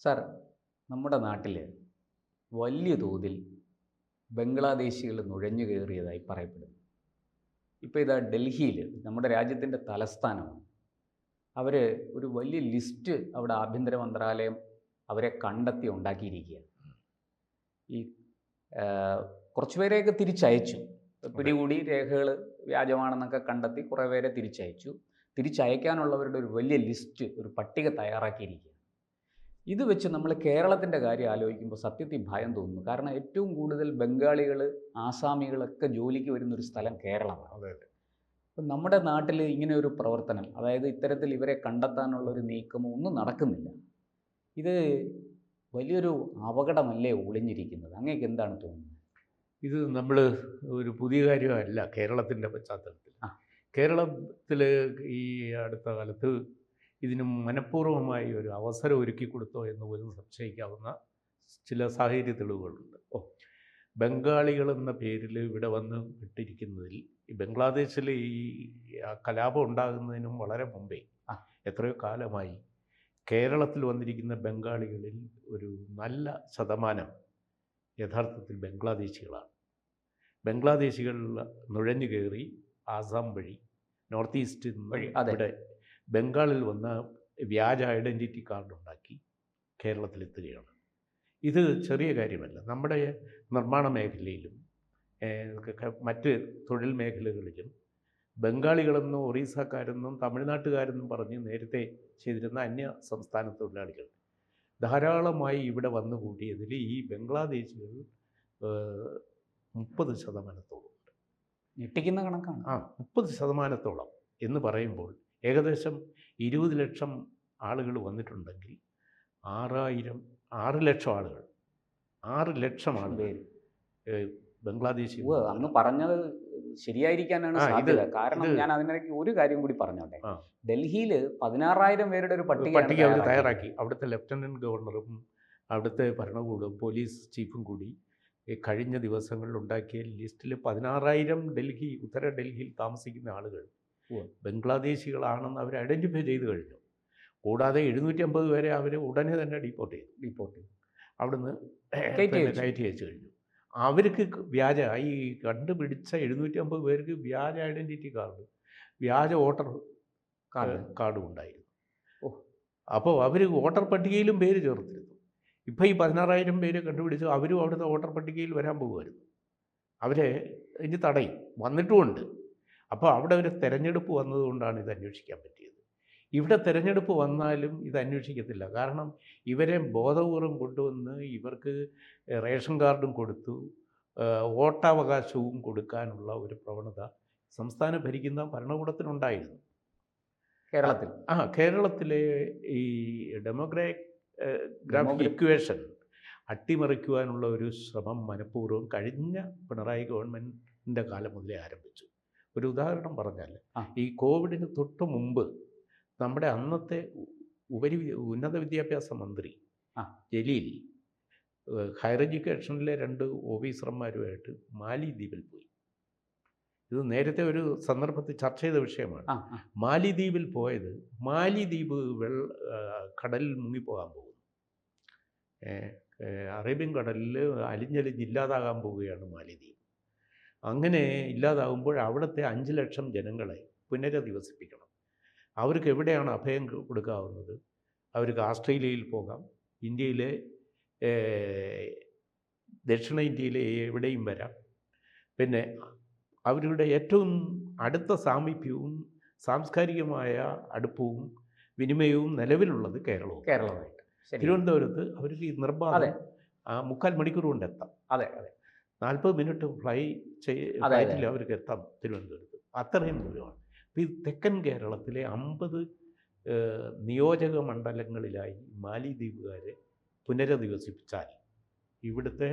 Sir, നമ്മുടെ നാട്ടിൽ വലിയ തോതിൽ ബംഗ്ലാദേശികൾ നുഴഞ്ഞു കയറിയതായി പറയപ്പെടുന്നു. ഇപ്പോൾ ഇതാ ഡൽഹിയിൽ, നമ്മുടെ രാജ്യത്തിൻ്റെ തലസ്ഥാനമാണ്. അവർ ഒരു വലിയ ലിസ്റ്റ് അവിടെ ആഭ്യന്തര മന്ത്രാലയം അവരെ കണ്ടെത്തി ഉണ്ടാക്കിയിരിക്കുകയാണ്. ഈ ആ, കുറച്ച് പേരെയൊക്കെ തിരിച്ചയച്ചു. അതെ. പിടികൂടി രേഖകൾ വ്യാജമാണെന്നൊക്കെ കണ്ടെത്തി കുറേ പേരെ തിരിച്ചയച്ചു. തിരിച്ചയക്കാനുള്ളവരുടെ ഒരു വലിയ ലിസ്റ്റ്, ഒരു പട്ടിക തയ്യാറാക്കിയിരിക്കുകയാണ്. ഇത് വെച്ച് നമ്മൾ കേരളത്തിൻ്റെ കാര്യം ആലോചിക്കുമ്പോൾ സത്യത്തിൽ ഭയം തോന്നുന്നു. കാരണം ഏറ്റവും കൂടുതൽ ബംഗാളികൾ, ആസാമികളൊക്കെ ജോലിക്ക് വരുന്നൊരു സ്ഥലം കേരളമാണ്. അതെ, അതെ. അപ്പം നമ്മുടെ നാട്ടിൽ ഇങ്ങനെ ഒരു പ്രവർത്തനം, അതായത് ഇത്തരത്തിൽ ഇവരെ കണ്ടെത്താനുള്ള ഒരു നീക്കമോ ഒന്നും നടക്കുന്നില്ല. ഇത് വലിയൊരു അപകടമല്ലേ ഒളിഞ്ഞിരിക്കുന്നത്? അങ്ങേക്ക് എന്താണ് തോന്നുന്നത്? ഇത് നമ്മൾ ഒരു പുതിയ കാര്യമല്ല കേരളത്തിൻ്റെ പശ്ചാത്തലത്തിൽ. ആ. കേരളത്തിൽ ഈ അടുത്ത കാലത്ത് ഇതിന് മനഃപൂർവ്വമായി ഒരു അവസരം ഒരുക്കി കൊടുത്തോ എന്ന് പോലും സംശയിക്കാവുന്ന ചില സാഹചര്യ തെളിവുകളുണ്ട്. ബംഗാളികൾ എന്ന പേരിൽ ഇവിടെ വന്ന് വിട്ടിരിക്കുന്നതിൽ ഈ ബംഗ്ലാദേശിൽ കലാപം ഉണ്ടാകുന്നതിനും വളരെ മുമ്പേ ആ. എത്രയോ കാലമായി കേരളത്തിൽ വന്നിരിക്കുന്ന ബംഗാളികളിൽ ഒരു നല്ല ശതമാനം യഥാർത്ഥത്തിൽ ബംഗ്ലാദേശികളാണ്. ബംഗ്ലാദേശികൾ നുഴഞ്ഞു കയറി ആസാം വഴി നോർത്ത് ഈസ്റ്റിൽ നിന്ന് വഴി, അതെ. ഇവിടെ ബംഗാളിൽ വന്ന വ്യാജ ഐഡൻറ്റിറ്റി കാർഡ് ഉണ്ടാക്കി കേരളത്തിലെത്തുകയാണ്. ഇത് ചെറിയ കാര്യമല്ല. നമ്മുടെ നിർമ്മാണ മേഖലയിലും മറ്റ് തൊഴിൽ മേഖലകളിലും ബംഗാളികളെന്നും ഒറീസക്കാരെന്നും തമിഴ്നാട്ടുകാരെന്നും പറഞ്ഞ് നേരത്തെ ചെയ്തിരുന്ന അന്യ സംസ്ഥാന തൊഴിലാളികൾ ധാരാളമായി ഇവിടെ വന്നുകൂടിയതിൽ ഈ ബംഗ്ലാദേശികൾ 30% ഉണ്ട്. ഞെട്ടിക്കുന്ന കണക്കാണ്. 30% എന്ന് പറയുമ്പോൾ ഏകദേശം 20 ലക്ഷം ആളുകൾ വന്നിട്ടുണ്ടെങ്കിൽ 6 ലക്ഷം ആളുകൾ 6 ലക്ഷം ആളുകൾ ബംഗ്ലാദേശിൽ അങ്ങ് പറഞ്ഞത് ശരിയായിരിക്കാനാണ് സാധ്യത. കാരണം ഞാൻ അതിനിടയ്ക്ക് ഒരു കാര്യം കൂടി പറഞ്ഞോട്ടെ. ഡൽഹിയിൽ 16,000 പേരുടെ ഒരു പട്ടിക അവർ തയ്യാറാക്കി. അവിടുത്തെ ലഫ്റ്റനൻറ്റ് ഗവർണറും അവിടുത്തെ ഭരണകൂടവും പോലീസ് ചീഫും കൂടി കഴിഞ്ഞ ദിവസങ്ങളിൽ ഉണ്ടാക്കിയ ലിസ്റ്റിൽ 16,000 ഉത്തര ഡൽഹിയിൽ താമസിക്കുന്ന ആളുകൾ ബംഗ്ലാദേശികളാണെന്ന് അവർ ഐഡൻറ്റിഫൈ ചെയ്ത് കഴിഞ്ഞു. കൂടാതെ 750 പേരെ അവർ ഉടനെ തന്നെ ഡിപ്പോർട്ട് ചെയ്തു. അവിടുന്ന് കയറ്റി അയച്ചു കഴിഞ്ഞു. അവർക്ക് വ്യാജ ഈ കണ്ടുപിടിച്ച 750 പേർക്ക് വ്യാജ ഐഡൻറ്റിറ്റി കാർഡ്, വ്യാജ വോട്ടർ കാർഡും ഉണ്ടായിരുന്നു. അപ്പോൾ അവർ വോട്ടർ പട്ടികയിലും പേര് ചേർത്തിരുന്നു. ഇപ്പോൾ ഈ 16,000 പേര് കണ്ടുപിടിച്ചു. അവരും അവിടുത്തെ വോട്ടർ പട്ടികയിൽ വരാൻ പോകുമായിരുന്നു. അവരെ ഇനി തടയും, വന്നിട്ടുമുണ്ട്. അപ്പോൾ അവിടെ ഒരു തെരഞ്ഞെടുപ്പ് വന്നതുകൊണ്ടാണ് ഇത് അന്വേഷിക്കാൻ പറ്റിയത്. ഇവിടെ തെരഞ്ഞെടുപ്പ് വന്നാലും ഇത് അന്വേഷിക്കത്തില്ല. കാരണം ഇവരെ ബോധപൂർവം കൊണ്ടുവന്ന് ഇവർക്ക് റേഷൻ കാർഡും കൊടുത്തു, വോട്ടവകാശവും കൊടുക്കാനുള്ള ഒരു പ്രവണത സംസ്ഥാനം ഭരിക്കുന്ന ഭരണകൂടത്തിനുണ്ടായിരുന്നു. കേരളത്തിൽ കേരളത്തിലെ ഈ ഡെമോഗ്രാഫിക് ഇക്വേഷൻ അട്ടിമറിക്കുവാനുള്ള ഒരു ശ്രമം മനഃപൂർവ്വം കഴിഞ്ഞ പിണറായി ഗവൺമെൻറ്റിൻ്റെ കാലം മുതലേ ആരംഭിച്ചു. ഒരു ഉദാഹരണം പറഞ്ഞാൽ, ഈ കോവിഡിന് തൊട്ട് മുമ്പ് നമ്മുടെ അന്നത്തെ ഉന്നത വിദ്യാഭ്യാസ മന്ത്രി ജലീൽ ഹയർ എഡ്യൂക്കേഷനിലെ 2 ഓഫീസർമാരുമായിട്ട് മാലിദ്വീപിൽ പോയി. ഇത് നേരത്തെ ഒരു സന്ദർഭത്തിൽ ചർച്ച ചെയ്ത വിഷയമാണ്. മാലിദ്വീപിൽ പോയത്, മാലിദ്വീപ് കടലിൽ മുങ്ങിപ്പോകാൻ പോകുന്നു. അറേബ്യൻ കടലിൽ അലിഞ്ഞില്ലാതാകാൻ പോവുകയാണ് മാലിദ്വീപ്. അങ്ങനെ ഇല്ലാതാകുമ്പോൾ അവിടുത്തെ 5 ലക്ഷം ജനങ്ങളെ പുനരധിവസിപ്പിക്കണം. അവർക്ക് എവിടെയാണ് അഭയം കൊടുക്കാവുന്നത്? അവർക്ക് ആസ്ട്രേലിയയിൽ പോകാം, ഇന്ത്യയിലെ ദക്ഷിണേന്ത്യയിലെ എവിടെയും വരാം. പിന്നെ അവരുടെ ഏറ്റവും അടുത്ത സാമീപ്യവും സാംസ്കാരികമായ അടുപ്പവും വിനിമയവും നിലവിലുള്ളത് കേരളമായിട്ട്. തിരുവനന്തപുരത്ത് അവർക്ക് ഈ നിർബാധം 3/4 മണിക്കൂർ കൊണ്ട് എത്താം. 40 മിനിറ്റ് ഫ്ലൈറ്റിൽ അവർക്ക് എത്താം തിരുവനന്തപുരത്ത്. അത്രയും ദൂരമാണ്. അപ്പോൾ ഈ തെക്കൻ കേരളത്തിലെ 50 നിയോജക മണ്ഡലങ്ങളിലായി മാലിദ്വീപുകാരെ പുനരധിവസിപ്പിച്ചാൽ ഇവിടുത്തെ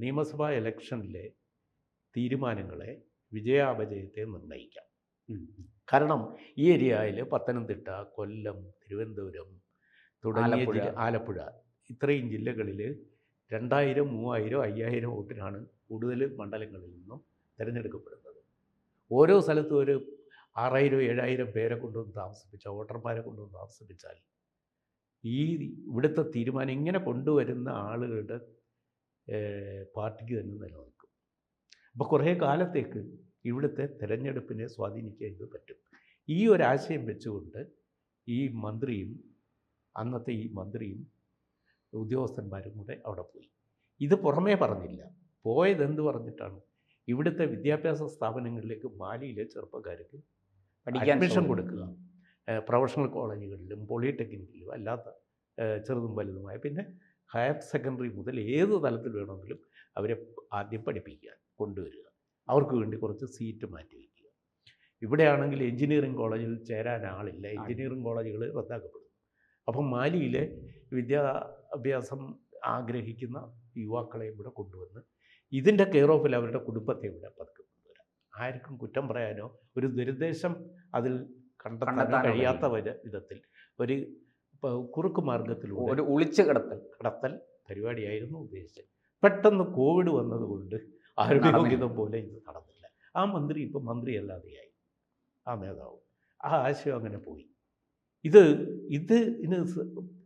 നിയമസഭാ ഇലക്ഷനിലെ തീരുമാനങ്ങളെ വിജയാപജയത്തെ നിർണ്ണയിക്കാം. കാരണം ഈ ഏരിയയിൽ പത്തനംതിട്ട, കൊല്ലം, തിരുവനന്തപുരം തുടങ്ങിയ ആലപ്പുഴ ഇത്രയും ജില്ലകളിൽ 2000, 3000, 5000 വോട്ടിനാണ് കൂടുതൽ മണ്ഡലങ്ങളിൽ നിന്നും തിരഞ്ഞെടുക്കപ്പെടുന്നത്. ഓരോ സ്ഥലത്തും ഒരു 6000, 7000 പേരെ കൊണ്ടുവന്ന് താമസിപ്പിച്ചാൽ, വോട്ടർമാരെ കൊണ്ടുവന്ന് താമസിപ്പിച്ചാൽ ഈ ഇവിടുത്തെ തീരുമാനം ഇങ്ങനെ കൊണ്ടുവരുന്ന ആളുകളുടെ പാർട്ടിക്ക് തന്നെ നിലനിൽക്കും. അപ്പോൾ കുറേ കാലത്തേക്ക് ഇവിടുത്തെ തെരഞ്ഞെടുപ്പിനെ സ്വാധീനിക്കാൻ ഇത് പറ്റും. ഈ ഒരാശയം വെച്ചുകൊണ്ട് ഈ മന്ത്രിയും അന്നത്തെ ഈ മന്ത്രിയും ഉദ്യോഗസ്ഥന്മാരും കൂടെ അവിടെ പോയി. ഇത് പുറമേ പറഞ്ഞില്ല. പോയതെന്ത് പറഞ്ഞിട്ടാണ്? ഇവിടുത്തെ വിദ്യാഭ്യാസ സ്ഥാപനങ്ങളിലേക്ക് മാലിയിലെ ചെറുപ്പക്കാർക്ക് അഡ്മിഷൻ കൊടുക്കുക. പ്രൊഫഷണൽ കോളേജുകളിലും പോളിടെക്നിക്കിലും അല്ലാത്ത ചെറുതും വലുതുമായ, പിന്നെ ഹയർ സെക്കൻഡറി മുതൽ ഏത് തലത്തിൽ വേണമെങ്കിലും അവരെ ആദ്യം പഠിപ്പിക്കാൻ കൊണ്ടുവരിക. അവർക്ക് വേണ്ടി കുറച്ച് സീറ്റ് മാറ്റി വയ്ക്കുക. ഇവിടെയാണെങ്കിൽ എഞ്ചിനീയറിംഗ് കോളേജിൽ ചേരാൻ ആളില്ല, എഞ്ചിനീയറിംഗ് കോളേജുകൾ റദ്ദാക്കപ്പെടുന്നു. അപ്പം മാലിയിലെ വിദ്യാഭ്യാസം ആഗ്രഹിക്കുന്ന യുവാക്കളെ ഇവിടെ കൊണ്ടുവന്ന് ഇതിൻ്റെ കെയർ ഓഫിൽ അവരുടെ കുടുംബത്തെ ഇവിടെ പതുക്കെ കൊണ്ടുവരാം. ആർക്കും കുറ്റം പറയാനോ ഒരു ദുരുദ്ദേശം അതിൽ കണ്ടെത്താനോ കഴിയാത്ത വിധത്തിൽ ഒരു കുറുക്ക് മാർഗത്തിലൂടെ ഒരു ഒളിച്ചു കടത്തൽ പരിപാടിയായിരുന്നു ഉദ്ദേശിച്ചത്. പെട്ടെന്ന് കോവിഡ് വന്നതുകൊണ്ട് ആരോഗ്യഹിതം പോലെ ഇത് നടന്നില്ല. ആ മന്ത്രി ഇപ്പം മന്ത്രിയല്ലാതെയായി, ആ നേതാവ്. ആ ആശയം അങ്ങനെ പോയി. ഇതിന്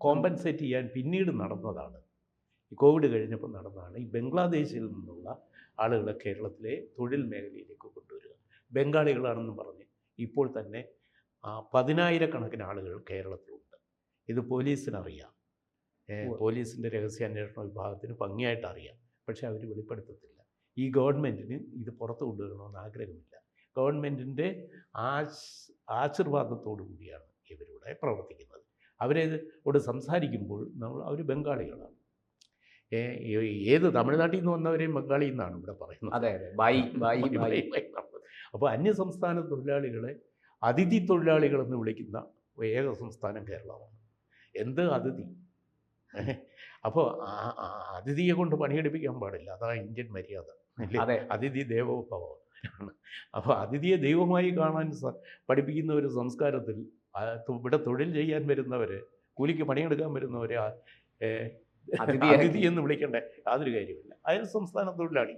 കോമ്പൻസേറ്റ് ചെയ്യാൻ പിന്നീട് നടന്നതാണ്, ഈ കോവിഡ് കഴിഞ്ഞപ്പോൾ നടന്നതാണ് ഈ ബംഗ്ലാദേശിൽ നിന്നുള്ള ആളുകളെ കേരളത്തിലെ തൊഴിൽ മേഖലയിലേക്ക് കൊണ്ടുവരിക. ബംഗാളികളാണെന്ന് പറഞ്ഞ് ഇപ്പോൾ തന്നെ 10,000-കണക്കിന് ആളുകൾ കേരളത്തിലുണ്ട്. ഇത് പോലീസിനറിയാം, പോലീസിൻ്റെ രഹസ്യാന്വേഷണ വിഭാഗത്തിന് ഭംഗിയായിട്ട് അറിയാം. പക്ഷേ അവർ വെളിപ്പെടുത്തത്തില്ല. ഈ ഗവൺമെൻറ്റിന് ഇത് പുറത്ത് കൊണ്ടുവരണമെന്ന് ആഗ്രഹമില്ല. ഗവൺമെൻറ്റിൻ്റെ ആശീർവാദത്തോടു കൂടിയാണ് ഇവരിവിടെ പ്രവർത്തിക്കുന്നത്. അവരോട് സംസാരിക്കുമ്പോൾ അവർ ബംഗാളികളാണ്. ഏത് തമിഴ്നാട്ടിൽ നിന്ന് വന്നവരെയും ബംഗാളിയിൽ നിന്നാണ് ഇവിടെ പറയുന്നത്. അതെ. അപ്പോൾ അന്യസംസ്ഥാന തൊഴിലാളികളെ അതിഥി തൊഴിലാളികളെന്ന് വിളിക്കുന്ന ഏക സംസ്ഥാനം കേരളമാണ്. എന്ത് അതിഥി? അപ്പോൾ അതിഥിയെ കൊണ്ട് പണിയെടുപ്പിക്കാൻ പാടില്ല, അതാണ് ഇന്ത്യൻ മര്യാദ. അതിഥി ദേവോഭവം. അപ്പോൾ അതിഥിയെ ദൈവമായി കാണാൻ പഠിപ്പിക്കുന്ന ഒരു സംസ്കാരത്തിൽ ഇവിടെ തൊഴിൽ ചെയ്യാൻ വരുന്നവരെ, കൂലിക്ക് പണിയെടുക്കാൻ വരുന്നവരെ അതിഥി എന്ന് വിളിക്കേണ്ട യാതൊരു കാര്യമില്ല. അയൽ സംസ്ഥാന തൊഴിലാളി,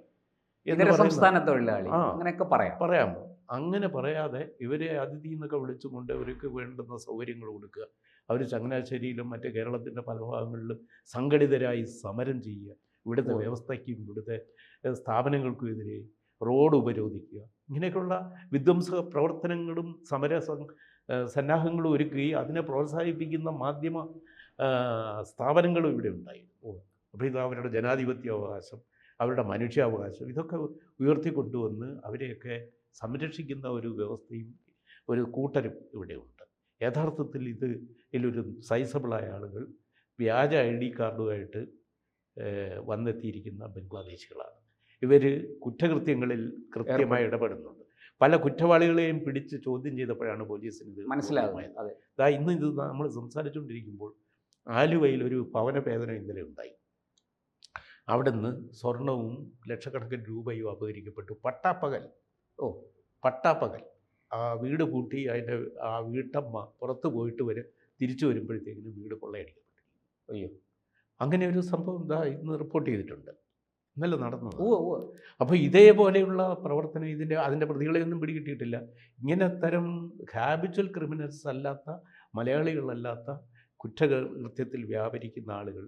സംസ്ഥാന തൊഴിലാളി അങ്ങനെയൊക്കെ പറയാമോ? അങ്ങനെ പറയാതെ ഇവരെ അതിഥി എന്നൊക്കെ വിളിച്ചുകൊണ്ട് അവർക്ക് വേണ്ടുന്ന സൗകര്യങ്ങൾ കൊടുക്കുക. അവർ ചങ്ങനാശ്ശേരിയിലും മറ്റ് കേരളത്തിൻ്റെ പല ഭാഗങ്ങളിലും സംഘടിതരായി സമരം ചെയ്യുക. ഇവിടുത്തെ വ്യവസ്ഥയ്ക്കും ഇവിടുത്തെ സ്ഥാപനങ്ങൾക്കും എതിരെ റോഡ് ഉപരോധിക്കുക. ഇങ്ങനെയൊക്കെയുള്ള വിധ്വംസക പ്രവർത്തനങ്ങളും സമര സന്നാഹങ്ങളും ഒരുക്കുകയും അതിനെ പ്രോത്സാഹിപ്പിക്കുന്ന മാധ്യമ സ്ഥാപനങ്ങളും ഇവിടെ ഉണ്ടായിരുന്നു. അപ്പോൾ ഇത് അവരുടെ ജനാധിപത്യ അവകാശം, അവരുടെ മനുഷ്യാവകാശം, ഇതൊക്കെ ഉയർത്തിക്കൊണ്ടുവന്ന് അവരെയൊക്കെ സംരക്ഷിക്കുന്ന ഒരു വ്യവസ്ഥയും ഒരു കൂട്ടരും ഇവിടെയുണ്ട്. യഥാർത്ഥത്തിൽ ഇതിലൊരു സൈസബിളായ ആളുകൾ വ്യാജ ID കാർഡുമായിട്ട് വന്നെത്തിയിരിക്കുന്ന ബംഗ്ലാദേശികളാണ്. ഇവർ കുറ്റകൃത്യങ്ങളിൽ കൃത്യമായി ഇടപെടുന്നുണ്ട്. പല കുറ്റവാളികളെയും പിടിച്ച് ചോദ്യം ചെയ്തപ്പോഴാണ് പോലീസിന് ഇത് മനസ്സിലാകുന്നത്. ഇന്ന് ഇത് നമ്മൾ സംസാരിച്ചുകൊണ്ടിരിക്കുമ്പോൾ ആലുവയിൽ ഒരു ഭവനഭേദനം ഇന്നലെ ഉണ്ടായി. അവിടുന്ന് സ്വർണവും ലക്ഷക്കണക്കിന് രൂപയും അപഹരിക്കപ്പെട്ടു. പട്ടാപ്പകൽ ആ വീട് പൂട്ടി അതിൻ്റെ ആ വീട്ടമ്മ പുറത്ത് പോയിട്ട് തിരിച്ചു വരുമ്പോഴത്തേക്കിന് വീട് കൊള്ളയടിക്കപ്പെട്ടു. അയ്യോ, അങ്ങനെ ഒരു സംഭവം ഇന്ന് റിപ്പോർട്ട് ചെയ്തിട്ടുണ്ട്, ഇന്നലെ നടന്നത്. അപ്പോൾ ഇതേപോലെയുള്ള പ്രവർത്തനം അതിൻ്റെ പ്രതികളെയൊന്നും പിടികിട്ടിയിട്ടില്ല. ഇങ്ങനെ തരം ഹാബിച്വൽ ക്രിമിനൽസ് അല്ലാത്ത, മലയാളികളല്ലാത്ത കുറ്റകൃത്യത്തിൽ വ്യാപരിക്കുന്ന ആളുകൾ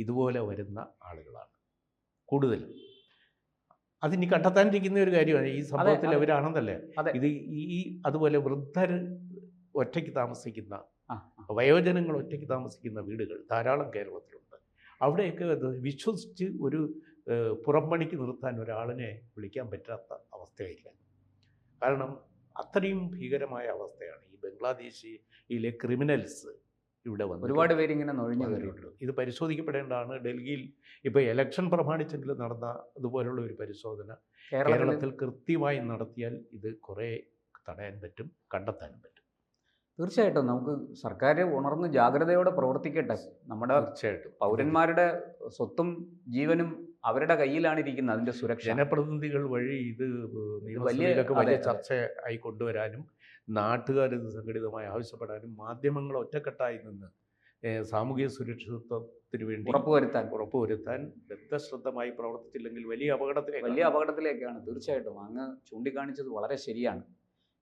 ഇതുപോലെ വരുന്ന ആളുകളാണ് കൂടുതലും. അതിനി കണ്ടെത്താനിരിക്കുന്ന ഒരു കാര്യമാണ് ഈ സംഭവത്തിൽ അവരാണെന്നല്ലേ. ഇത് അതുപോലെ വൃദ്ധർ ഒറ്റയ്ക്ക് താമസിക്കുന്ന, വയോജനങ്ങൾ ഒറ്റയ്ക്ക് താമസിക്കുന്ന വീടുകൾ ധാരാളം കേരളത്തിലുണ്ട്. അവിടെയൊക്കെ വിശ്വസിച്ച് ഒരു പുറംപണിക്ക് നിർത്താൻ ഒരാളിനെ വിളിക്കാൻ പറ്റാത്ത അവസ്ഥയായിരിക്കും. കാരണം അത്രയും ഭീകരമായ അവസ്ഥയാണ് ഈ ബംഗ്ലാദേശിലെ ക്രിമിനൽസ് ഇവിടെ വന്ന് ഒരുപാട് പേര് ഇങ്ങനെ നുഴഞ്ഞു. ഇത് പരിശോധിക്കപ്പെടേണ്ടതാണ്. ഡൽഹിയിൽ ഇപ്പോൾ ഇലക്ഷൻ പ്രമാണിച്ചെങ്കിലും നടന്ന അതുപോലുള്ള ഒരു പരിശോധന കേരളത്തിൽ കൃത്യമായി നടത്തിയാൽ ഇത് കുറേ തടയാൻ പറ്റും, കണ്ടെത്താനും പറ്റും. തീർച്ചയായിട്ടും നമുക്ക് സർക്കാർ ഉണർന്ന് ജാഗ്രതയോടെ പ്രവർത്തിക്കട്ടെ. നമ്മുടെ തീർച്ചയായിട്ടും പൗരന്മാരുടെ സ്വത്തും ജീവനും അവരുടെ കയ്യിലാണ് ഇരിക്കുന്നത്. അതിൻ്റെ സുരക്ഷ ജനപ്രതിനിധികൾ വഴി ഇത് വലിയ ചർച്ച ആയി കൊണ്ടുവരാനും നാട്ടുകാർ ഇത് സംഘടിതമായി ആവശ്യപ്പെടാനും ആദ്യമങ്ങൾ ഒറ്റക്കെട്ടായി നിന്ന് സാമൂഹിക സുരക്ഷിതത്വത്തിന് വേണ്ടി ഉറപ്പുവരുത്താൻ ബദ്ധശ്രദ്ധമായി പ്രവർത്തിച്ചില്ലെങ്കിൽ വലിയ അപകടത്തിലേക്കാണ്. തീർച്ചയായിട്ടും അങ്ങ് ചൂണ്ടിക്കാണിച്ചത് വളരെ ശരിയാണ്.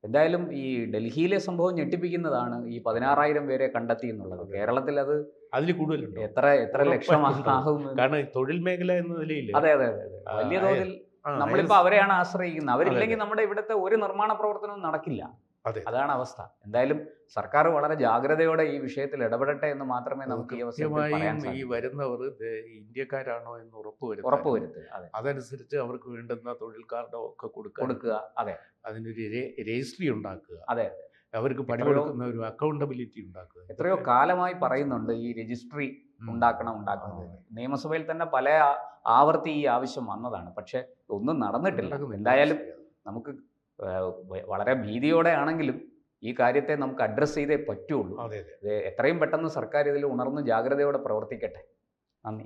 എന്തായാലും ഈ ഡൽഹിയിലെ സംഭവം ഞെട്ടിപ്പിക്കുന്നതാണ്. ഈ 16,000 പേരെ കണ്ടെത്തി എന്നുള്ളത്. അതെ. കേരളത്തിൽ അത് അതിൽ കൂടുതലുണ്ടോ? എത്ര ലക്ഷമാകും? കാരണം ഈ തൊഴിൽ മേഖല എന്ന നിലയിൽ അതെ അതെ അതെ അതെ. വലിയ തോതിൽ നമ്മളിപ്പോൾ അവരെയാണ് ആശ്രയിക്കുന്നത്. അവരില്ലെങ്കിൽ നമ്മുടെ ഇവിടുത്തെ ഒരു നിർമ്മാണ പ്രവർത്തനവും നടക്കില്ല. അതെ. അതാണ് അവസ്ഥ. എന്തായാലും സർക്കാർ വളരെ ജാഗ്രതയോടെ ഈ വിഷയത്തിൽ ഇടപെടട്ടെ എന്ന് മാത്രമേ നമുക്ക് ഈ അവസരത്തിൽ പറയാൻ കൃത്യമായും ഈ സാധിക്കൂ. വരുന്നവർ ഇന്ത്യക്കാരാണോ എന്ന് ഉറപ്പുവരുത്തുക. അതെ, അതനുസരിച്ച് അവർക്ക് വേണ്ടുന്ന തൊഴിൽ കാർഡോ ഒക്കെ കൊടുക്കുക. അതെ അതിനൊരു രജിസ്ട്രി ഉണ്ടാക്കുക. അതെ. അവർക്ക് പണി കൊടുക്കുന്ന ഒരു അക്കൗണ്ടബിലിറ്റി ഉണ്ടാക്കുക. എത്രയോ കാലമായി പറയുന്നുണ്ട് ഈ രജിസ്ട്രി ഉണ്ടാക്കണം. നിയമസഭയിൽ തന്നെ പല ആവർത്തി ഈ ആവശ്യം വന്നതാണ്. പക്ഷെ ഒന്നും നടന്നിട്ടില്ല. എന്തായാലും നമുക്ക് വളരെ ഭീതിയോടെ ആണെങ്കിലും ഈ കാര്യത്തെ നമുക്ക് അഡ്രസ്സ് ചെയ്തേ പറ്റുള്ളൂ. അതെ. എത്രയും പെട്ടെന്ന് സർക്കാർ ഇതിൽ ഉണർന്ന് ജാഗ്രതയോടെ പ്രവർത്തിക്കട്ടെ. നന്ദി.